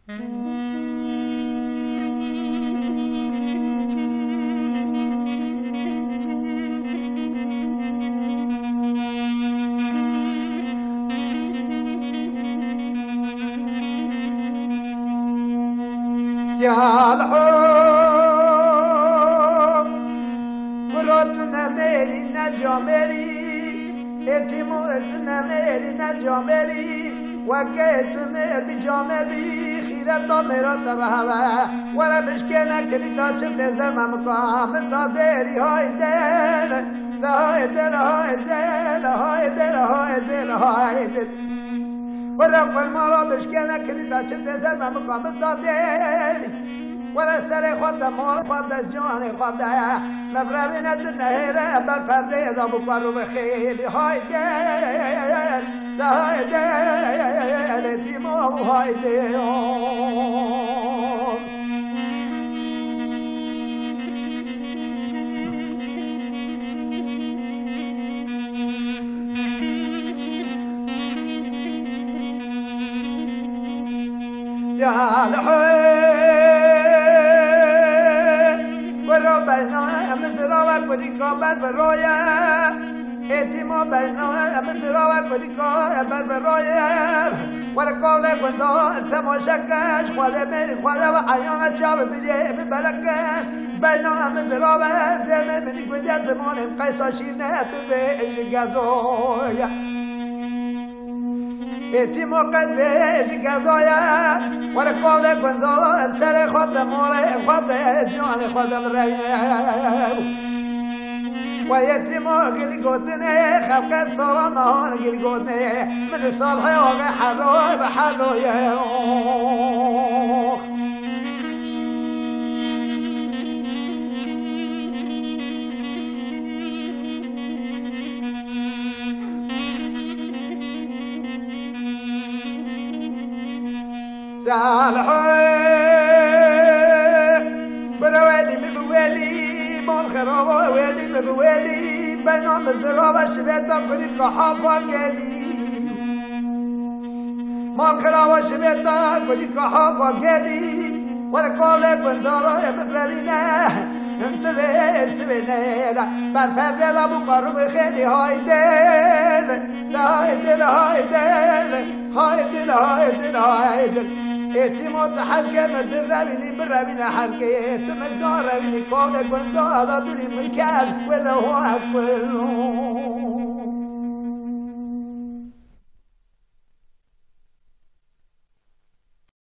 يا الحب براتنا ميري نجا ميري اتموتنا ميري نجا ميري وقيت مير بجاملي خيرتا ميرتا بهوا ولا بشكينا كريتا شفت زمان مقام تاديري هاي ديل هاي ديل هاي ديل هاي ديل هاي ديل هاي ديل ولا قل مالا بشكينا كريتا شفت زمان مقام تاديري ولا سري خدا مال خدا جاني خدا مفرمينة النهيلة بالفردي إذا بقروا بخيلي هاي ديل هاي ديل تيمو هاي ديل يا الحين وربنا مزرعة كليكا بالبرايا اتيمو بنا مزرعة كليكا بالبرايا ورقول كندا تماشكش خدا من خدا وحيانا جاب بليه ببلكن بنا مزرعة دم من كندا زمان قيسا شينات بيجازويا اتيمو قد بيجازويا ورقول كندا سر خدا مولى خدا جان خدا بريا ويتيمو قلي قدني خلقت صار مهون قلي قدني من صالحي وغي حلو بحلو يا يوخ صالحي بروالي مبوالي مال خرابة ويلي مبوالي بنا مزرابة شبيتا كني كحافة قالي مال خرابة شبيتا كني كحافة قالي ورقالة بندارة مبرمينة انتبه سبنيلا بالفرد ابو قرب خيلي هاي ديل هاي ديل هاي ديل هاي ديل هاي ديل هاي ديل اتيموت حلقة مدر رابيني برابيني حلقة تمدار رابيني قولك وانتو هذا دولي مكان ولا هو أكبر